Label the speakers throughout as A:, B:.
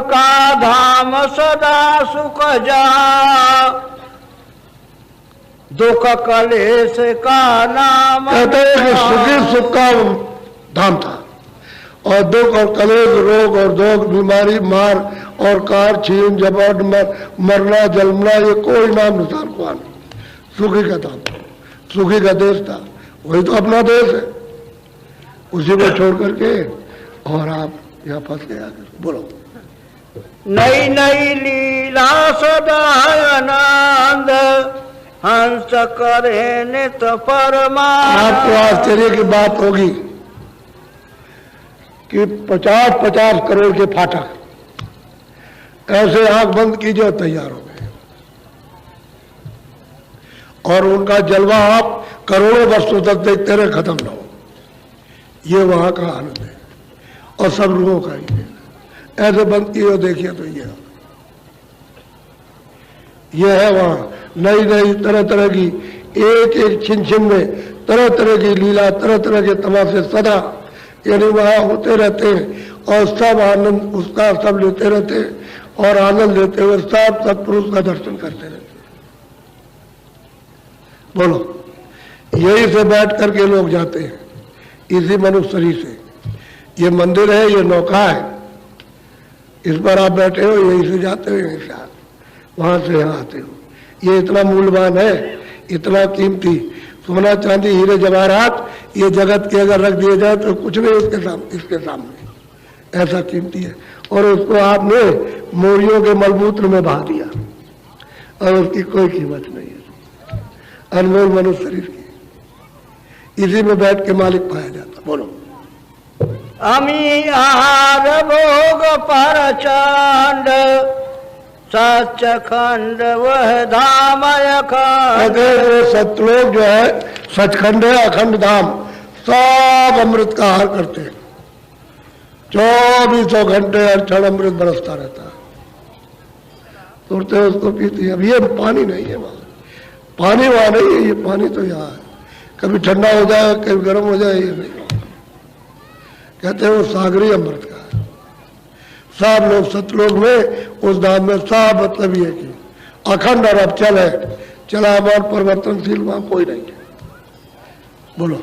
A: का धाम सदा सुख जा, दुख कलेश का नाम।
B: कहते हैं कि सुखी सुख का धाम था और दुख और कलेश, रोग और दोग, बीमारी, मार और कार, छीन झपट, मरना जलना, ये कोई नाम निशान को आने। सुखी का धाम था, सुखी का देश था, वही तो अपना देश है। उसी को छोड़ करके और आप यहाँ फंस गए आकर। बोलो।
A: नई नई लीला सदा आनंद, हंस करे नित परमानंद।
B: आपको आश्चर्य की बात होगी कि 50-50 करोड़ के फाटक ऐसे आंख बंद कीजिए तैयार हो गए, और उनका जलवा आप करोड़ों वर्षों तक देखते रहे, खत्म ना हो। ये वहां का आनंद है और सब लोगों का ही है। ऐसे बंद किए देखिए तो ये है वहां नई नई तरह तरह की, एक एक छिन छिन में तरह तरह की लीला, तरह तरह के तमाशे सदा यानी वहां होते रहते हैं, और सब आनंद उसका सब लेते रहते हैं, और आनंद लेते हुए सब सत्पुरुष का दर्शन करते रहते हैं। बोलो। यही से बैठ करके लोग जाते हैं, इसी मनुष्य शरीर से। ये मंदिर है, ये नौका है, इस पर आप बैठे हो, यहीं से जाते हो, यहीं से वहां से यहाँ आते हो। ये इतना मूल्यवान है, इतना कीमती, सोना चांदी हीरे जवाहरात ये जगत के अगर रख दिए जाए तो कुछ नहीं इसके सामने, ऐसा कीमती है। और उसको आपने मोरियों के मलमूत्र में बहा दिया और उसकी कोई कीमत नहीं है। अनमोल मनुष्य शरीर की, इसी में बैठ के मालिक पाया जाता। बोलो।
A: अमी आहार भोग पर चंड, सच खंड वह धाम अखंड।
B: सतलोक जो है सचखंड है, अखंड धाम, सब अमृत का आहार करते हैं। 24 घंटे हर क्षण अमृत बरसता रहता है, तुरते उसको पीते हैं। अब ये पानी नहीं है वहां, पानी वहां नहीं है, ये पानी तो यहाँ है। कभी ठंडा हो जाए, कभी गर्म हो जाए, ये नहीं। कहते हैं वो सागरी अमृत का है। सब लोग सतलोक में उस धाम में सब मतलब ये कि अखंड और अचल है, चलामान परिवर्तनशील वहां कोई नहीं है। बोलो।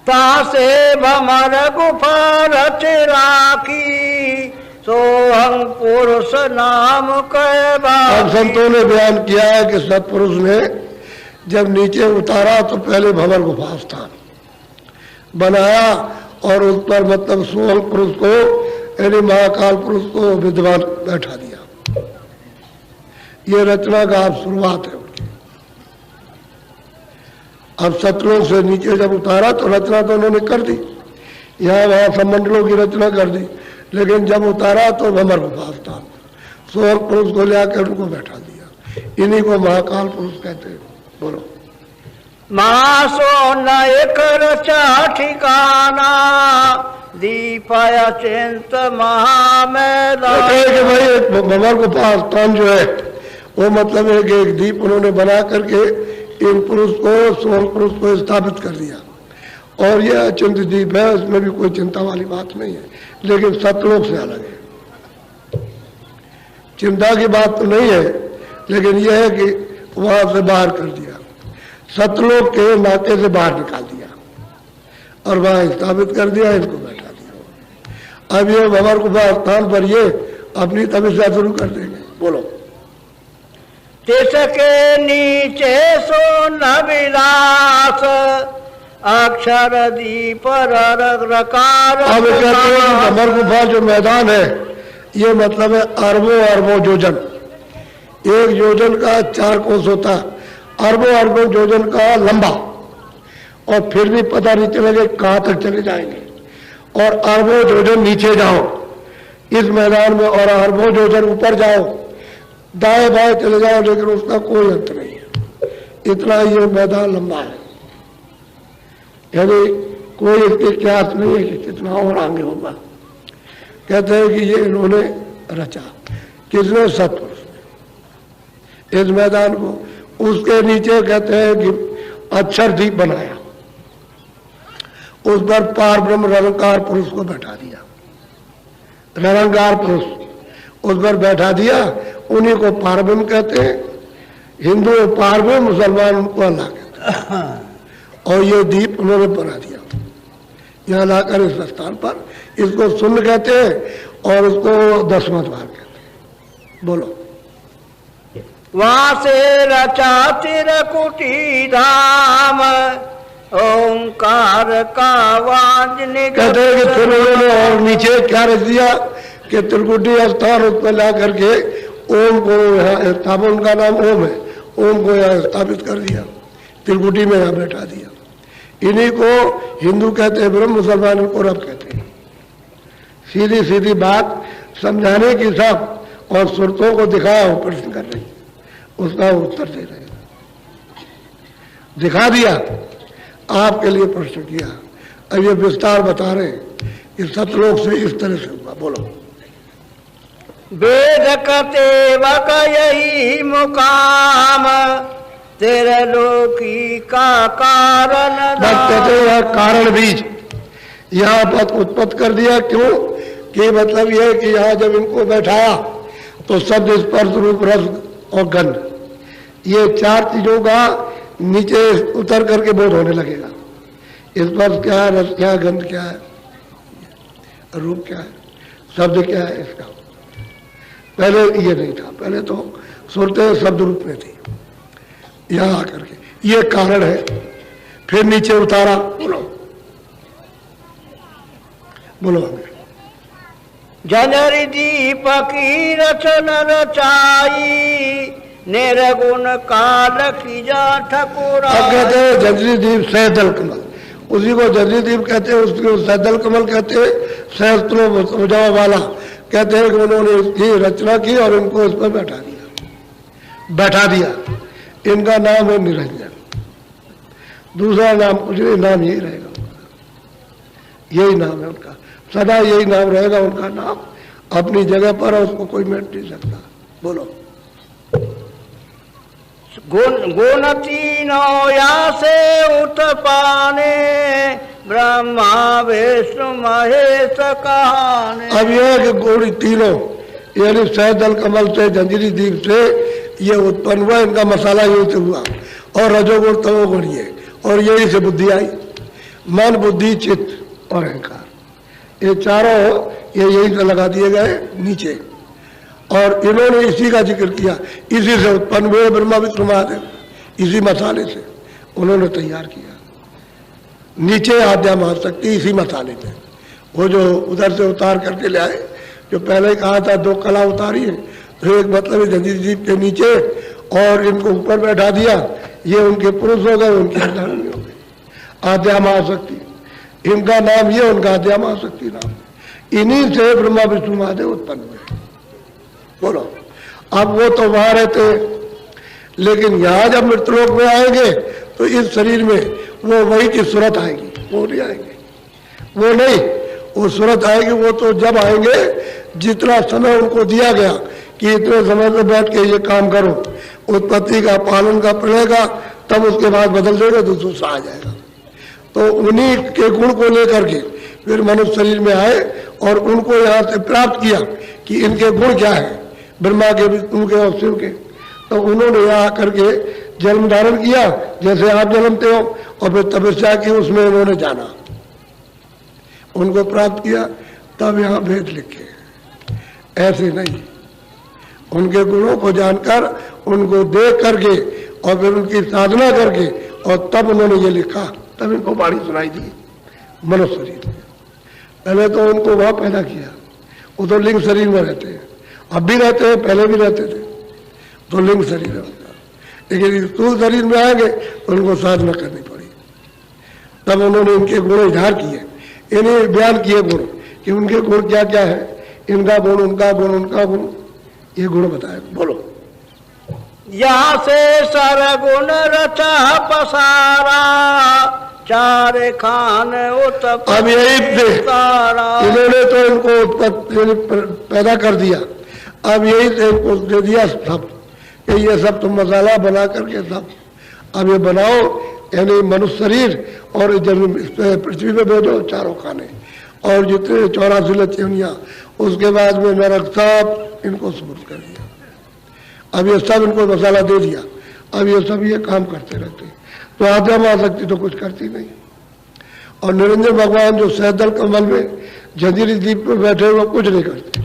A: तासे भमर गुफा रच राखी, सोहं पुरुष नाम कह बाकी।
B: अब संतों ने बयान किया है कि सतपुरुष ने जब नीचे उतारा तो पहले भंवर गुफा स्थान बनाया, और उस पर मतलब सोहं पुरुष को यानी महाकाल पुरुष को विद्वान बैठा दिया। ये रचना का अब शुरुआत है उनकी। अब सतलोक से नीचे जब उतारा तो रचना तो उन्होंने कर दी, यहाँ वहां सब मंडलों की रचना कर दी, लेकिन जब उतारा तो भंवर गुफा स्थान सोहं पुरुष को लेकर उनको बैठा दिया। इन्हीं को महाकाल पुरुष कहते हैं। बोलो।
A: मासो न एक रचा ठिकाना, दीपया चिंत महामैदान।
B: भाई एक भंवर गुफा स्थान जो है वो मतलब है कि एक दीप उन्होंने बना करके इन पुरुष को, सोहं पुरुष को स्थापित कर दिया, और यह अचिंत दीप है, उसमें भी कोई चिंता वाली बात नहीं है, लेकिन सतलोक से अलग है। चिंता की बात तो नहीं है, लेकिन यह है कि वहां से बाहर कर दिया, सतलोक के नाके से बाहर निकाल दिया और वहां स्थापित कर दिया, इनको बैठा दिया। अब ये भंवर गुफा स्थान पर ये अपनी तपस्या शुरू कर देंगे। बोलो।
A: तिसके नीचे सोन विलास, अक्षर दीप रकार।
B: अब कहते हैं भंवर गुफा जो मैदान है ये मतलब है अरबों अरबों योजन, एक योजन का 4 कोस होता है, अरबों अरबों योजन का लंबा, और फिर भी पता नहीं चलेगा कहां तक चले जाएंगे, और अरबों योजन नीचे जाओ इस मैदान में, और अरबों योजन ऊपर जाओ, दाएं बाएं चले जाओ, लेकिन उसका कोई अंत नहीं है। इतना ये मैदान लंबा है, यानी कोई इसके क्यास नहीं है कि कितना और आगे होगा। कहते हैं कि ये इन्होंने रचा, किसने? सतपुरुष ने इस मैदान को। उसके नीचे कहते हैं कि अक्षर दीप बनाया, उस पर पार ब्रह्म निरंकार पुरुष को बैठा दिया। निरंकार पुरुष उस पर बैठा दिया, उन्हीं को पारब्रह्म कहते हैं। हिंदू पारब्रह्म, मुसलमान उनको अल्लाह कहते हैं। और ये दीप उन्होंने बना दिया यहाँ लाकर इस स्थान पर। इसको सुन्न कहते हैं और उसको दसवां द्वार कहते हैं। बोलो।
A: वहां से रचा त्रिकुटी धाम, ओंकार का वाजने
B: कहते हैं कि फिर उन्होंने और नीचे क्या रख दिया कि त्रिकुटी स्थान उस पर ला करके ओम को यहाँ स्थापन, उनका नाम ओम है, ओम को यहाँ स्थापित कर दिया, त्रिकुटी में यहाँ बैठा दिया। इन्हीं को हिंदू कहते हैं ब्रह्म, मुसलमान को रब कहते हैं। सीधी सीधी बात समझाने की सब और सुरतों को दिखाया हो, प्रश्न कर रही, उसका उत्तर दे रहे, दिखा दिया, आपके लिए प्रश्न किया। अब ये विस्तार बता रहे कि सतलोक से इस तरह से हुआ। बोलो।
A: वेद कतेवक यही मुकाम, तेरे लोकी का कारण
B: कहते हैं कारण बीज यहाँ पर उत्पत्त कर दिया। क्यों कि मतलब यह कि यहाँ जब इनको बैठाया तो शब्द, स्पर्श, रूप, रस और गंध, ये चार चीजों का नीचे उतर करके बोध होने लगेगा। स्पर्श क्या है, रस क्या है, गंध क्या है, रूप क्या है, शब्द क्या है। इसका पहले ये नहीं था, पहले तो सुरते शब्द रूप में थी। यहाँ आकर के ये कारण है, फिर नीचे उतारा। बोलो बोलो। हमें
A: जनरी दीपकी रचन रचाई, निर्गुण काल की जा ठकुरा।
B: अब कहते हैं जजरी दीप सहदल कमल, उसी को जजरी दीप कहते हैं, उसको सहदल कमल कहते हैं। सहस्त्रों बुझावा वाला कहते हैं कि उन्होंने इसकी रचना की और इनको इस पर बैठा दिया। इनका नाम है निरंजन, दूसरा नाम कुछ नहीं, नाम यही रहेगा उनका, यही नाम है उनका, सदा यही नाम रहेगा उनका नाम, अपनी जगह पर है, उसको कोई मिट नहीं सकता। बोलो।
A: गुण तीनों या से उत्पाने, ब्रह्मा विष्णु महेश कहाने।
B: अब यह है कि गुण तीनों यानी सहदल कमल से, जंजीरी दीप से ये उत्पन्न हुआ, इनका मसाला यही से हुआ। और रजोगुण तमोगुण ये, और यही से बुद्धि आई, मन, बुद्धि, चित्त और अहंकार, ये चारों ये यही से लगा दिए गए नीचे। और इन्होंने इसी का जिक्र किया, इसी से उत्पन्न हुए ब्रह्मा विष्णु महादेव, इसी मसाले से उन्होंने तैयार किया। नीचे आद्या महाशक्ति इसी मसाले में, वो जो उधर से उतार करके ले आए, जो पहले कहा था दो कला उतारी है, तो एक मतलब जंजीर दीप के नीचे और इनको ऊपर बैठा दिया, ये उनके पुरुष हो गए, उनके अर्धांगिनी हो गए, आद्या महाशक्ति इनका नाम, ये उनका आद्या महाशक्ति नाम। इन्हीं से ब्रह्मा विष्णु महादेव उत्पन्न हुए। बोलो। अब वो तो वहां रहते हैं, लेकिन यहाँ जब मृतलोक में आएंगे तो इस शरीर में वो वही की सूरत आएगी, वो नहीं आएंगे, वो नहीं, वो सूरत आएगी। वो तो जब आएंगे जितना समय उनको दिया गया कि इतने समय में बैठ के ये काम करो, उत्पत्ति का पालन का पड़ेगा, तब उसके बाद बदल देगा तो दूसरा आ जाएगा। तो उन्हीं के गुण को लेकर के फिर मनुष्य शरीर में आए और उनको यहाँ से प्राप्त किया कि इनके गुण क्या है, ब्रह्मा के, विष्णु के और शिव के। तो उन्होंने यहाँ आकर के जन्म धारण किया, जैसे आप जन्मते हो, और फिर तपस्या की, उसमें उन्होंने जाना, उनको प्राप्त किया, तब यहाँ भेद लिखे। ऐसे नहीं, उनके गुणों को जानकर, उनको देख करके और फिर उनकी साधना करके, और तब उन्होंने ये लिखा, तब इनको वाणी सुनाई दी मनुष्य शरीर में। पहले तो उनको वहां पैदा किया, वो तो लिंग शरीर में रहते हैं, अब भी रहते हैं, पहले भी रहते थे, तो लिंग शरीर है उनका। लेकिन स्थूल शरीर में आएंगे तो उनको साधना करनी पड़ी। तब उन्होंने इनके गुण इजहार किए, इन्हें बयान किए गुण कि उनके गुण क्या क्या है, इनका गुण, उनका गुण, उनका गुण, ये गुण बताए। बोलो।
A: यहाँ से सरगुण रचा पसारा, चार खान उत्पन्न।
B: अब यही इन्होंने तो इनको पैदा कर दिया, अब यही से इनको दे दिया सब कि ये सब तुम मसाला बना करके सब अब ये बनाओ, यानी मनुष्य शरीर और पृथ्वी पे भेजो चारों खाने, और जितने 84 लचीनियाँ उसके बाद में नरक सब इनको सुपुर्द कर दिया। अब ये सब इनको मसाला दे दिया, अब ये सब ये काम करते रहते हैं। तो आद्या महाशक्ति तो कुछ करती नहीं। और निरंजन भगवान जो सहदल कमल में जंजीरी द्वीप पे बैठे हुए कुछ नहीं करते,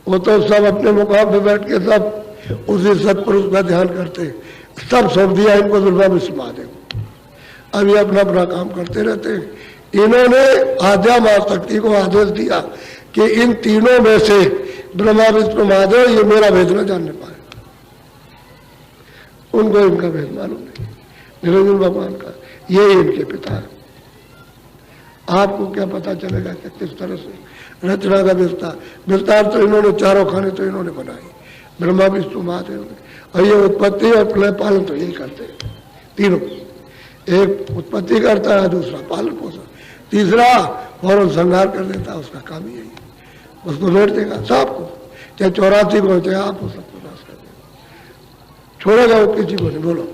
B: वो तो सब अपने मुकाम पे बैठ के सब उसी सत्पुरुष का ध्यान करते, सब सौंप दिया इनको ब्रह्मा विष्णु महादेव। अब ये अपना अपना काम करते रहते हैं। इन्होंने आद्या महाशक्ति को आदेश दिया कि इन तीनों में से ब्रह्मा विष्णु महादेव ये मेरा भेद न जानने पाए। उनको इनका भेद मालूम नहीं, निरंजन भगवान का, ये इनके पिता है। आपको क्या पता चलेगा कि किस तरह से रचना का विस्तार तो इन्होंने चारों खाने तो इन्होंने बनाई, ब्रह्मा विष्णु महादेव ने। और ये उत्पत्ति और प्रलय पालन तो यही करते हैं तीनों। एक उत्पत्ति करता है, दूसरा पालन पोषण, तीसरा फौरन संहार कर देता है। उसका काम ही यही है, उसको लौट देगा सबको, चाहे 84 को चाहे आप हो, सबको नाश कर देगा, छोड़ेगा वो किसी को नहीं। बोलो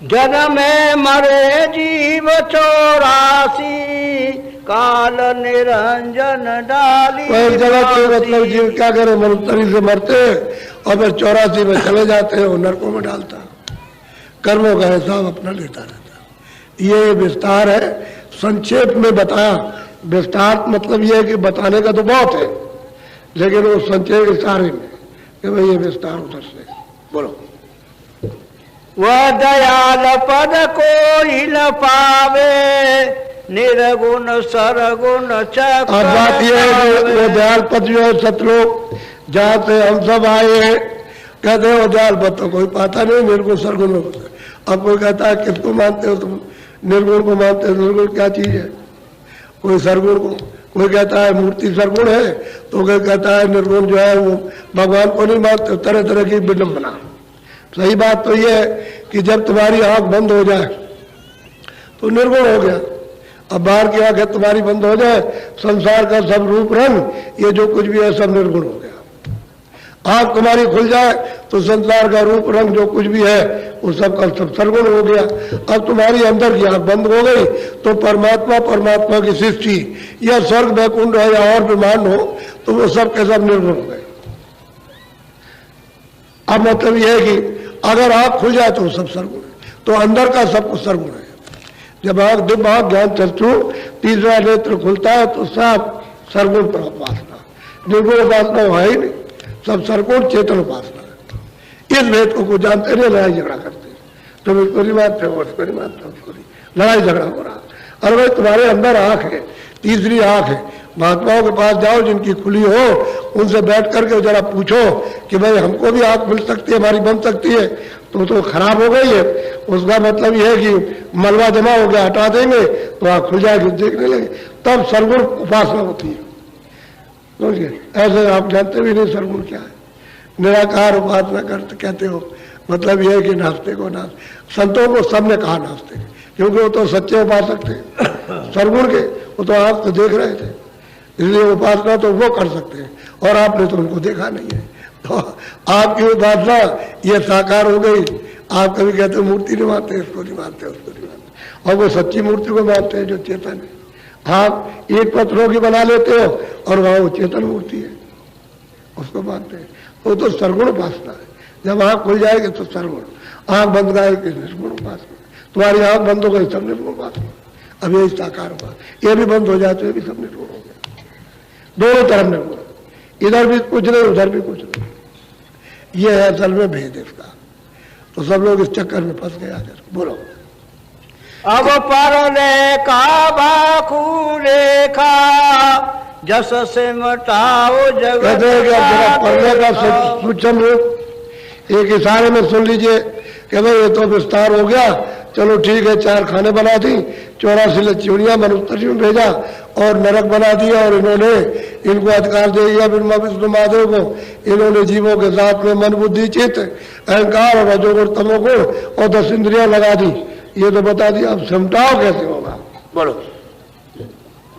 A: जन्मे मरे जीव 84 काल निरंजन डाली।
B: जगत के मतलब जीव क्या करे, मनुष्य से मरते और फिर 84 में चले जाते हैं, वो नरकों में डालता, कर्मों का हिसाब अपना लेता रहता। ये विस्तार है, संक्षेप में बताया। विस्तार मतलब ये है कि बताने का तो बहुत है, लेकिन वो संक्षेप इशारे में कि भाई ये विस्तार उधर से। बोलो
A: वह दयाल पद कोई न पावे, निर्गुण सरगुण चक्र।
B: अब बात यह है कि वो दयाल पद जो है सतलोक जहाँ से हम सब आए हैं, कहते हैं वो दयाल पद तो कोई पाता नहीं, निर्गुण सरगुण में। अब कोई कहता है किसको मानते हो तुम, निर्गुण को मानते हो। निर्गुण क्या चीज है, कोई सरगुण को, कोई कहता है मूर्ति सरगुण है, तो कोई कहता है निर्गुण जो है वो भगवान को नहीं मानते। तरह तरह की विडंबना। सही बात तो ये है कि जब तुम्हारी आंख बंद हो जाए तो निर्गुण हो गया। अब बाहर की आंखें तुम्हारी बंद हो जाए, संसार का सब रूप रंग ये जो कुछ भी है सब निर्गुण हो गया। आंख तुम्हारी खुल जाए तो संसार का रूप रंग जो कुछ भी है वो सब का सब सरगुण हो गया। अब तुम्हारी अंदर की आंख बंद हो गई तो परमात्मा, परमात्मा की सृष्टि या स्वर्ग वैकुंठ हो या और ब्रह्मांड हो तो वो सब के सब निर्गुण हो गए। अब मतलब यह है कि अगर आंख खुल जाए तो सब सरगुण है, तो अंदर का सब कुछ सरगुण है। जब आंख दिमाग ज्ञान चक्षु तीसरा नेत्र खुलता है तो सब सरगुण पर उपासना, निर्गुण उपासना है ही नहीं, सब सरगुण चेतन उपासना है। इस भेद को जानते नहीं, लड़ाई झगड़ा करते हैं। तुम इसको नहीं मानते हो, उसको नहीं मानते हो, उसको नहीं, लड़ाई झगड़ा हो रहा। अरे भाई तुम्हारे अंदर आंख है, तीसरी आंख है। महात्माओं के पास जाओ जिनकी खुली हो, उनसे बैठ करके जरा पूछो कि भाई हमको भी आंख मिल सकती है, हमारी बन सकती है, तो खराब हो गई है। उसका मतलब यह है कि मलबा जमा हो गया, हटा देंगे तो आंख खुल जाएगी, देखने लगे, तब सरगुण उपासना होती है। समझिए, ऐसे आप जानते भी नहीं सरगुण क्या है। निराकार उपासना करते कहते हो, मतलब यह है कि नास्ते को नाश। संतों को सबने कहा नास्ते, क्योंकि वो तो सच्चे उपासक थे सरगुण के, वो तो आप तो देख रहे थे, इसलिए उपासना तो वो कर सकते हैं और आपने तो उनको देखा नहीं है। तो आपकी उपासना ये साकार हो गई। आप कभी कहते हो मूर्ति नहीं मानते, इसको नहीं मानते, उसको नहीं मानते, और वो सच्ची मूर्ति को मानते हैं जो चेतन है। आप ईंट पत्थरों की बना लेते हो और वहाँ वो चेतन मूर्ति है, उसको मानते हैं। वो तो सरगुण उपासना है। जब आँख खुल जाएगी तो सरगुण, आँख बंद जाएगी निर्गुण उपासना। तुम्हारी आँख बंद हो गई सब निर्गुण उपासना। अब ये साकार हुआ, ये भी बंद हो जाए तो ये भी सब निर्गुण हो गया। दोनों तरफ निर्गुण, इधर भी कुछ नहीं उधर भी कुछ नहीं। ये है असल में भेद इसका। तो सब लोग इस चक्कर में फंस गए आकर। बोलो
A: अब पर लेखा बाखू लेखा जस से मटाओ जगत।
B: कहते हैं कि अब जरा पढ़ने का सूचन एक इशारे में सुन लीजिए कि भाई ये तो विस्तार हो गया, चलो ठीक है, 4 खाने बना दी, 84 लचूड़ियां मनुष्य में भेजा और नरक बना दिया, और इन्होंने इनको अधिकार दे दिया ब्रह्मा विष्णु महादेव को। इन्होंने जीवों के साथ में मन बुद्धि चित्त अहंकार और रजोगुण तमोगुण और 10 इंद्रियां लगा दी। ये तो बता दिया, अब समटाओ कैसे होगा। बोलो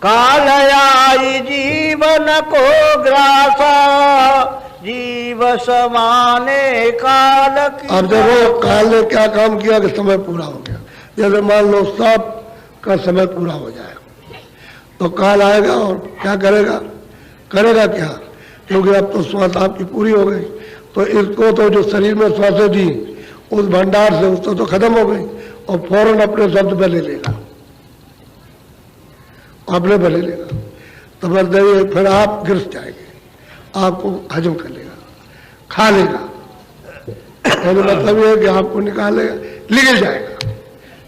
A: काल आई जीवन को ग्रासा जीव समाने काल की।
B: अब देखो काल ने क्या काम किया कि समय पूरा हो गया। जैसे मान लो सब का समय पूरा हो जाए तो काल आएगा और क्या करेगा, करेगा क्या, क्योंकि अब तो श्वास आपकी पूरी हो गई। तो इसको तो जो शरीर में श्वासें दी उस भंडार से उसको तो खत्म हो गई और फौरन अपने शब्द पे ले लेगा, अपने पे ले लेगा। तो मतलब फिर आप गिर जाएंगे, आपको हजम कर लेगा, खा लेगा। मतलब ये है कि आपको निकालेगा, निकल जाएगा,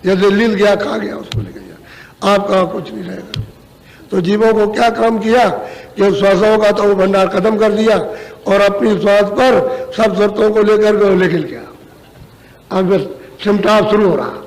B: जैसे लील गया खा गया उसको निकल जाएगा, आपका कुछ नहीं रहेगा। तो जीवों को क्या काम किया कि श्वासों का तो वो भंडार खत्म कर दिया और अपनी श्वास पर सब शर्तों को लेकर के निकल गया। अब सिमटाव शुरू हो रहा।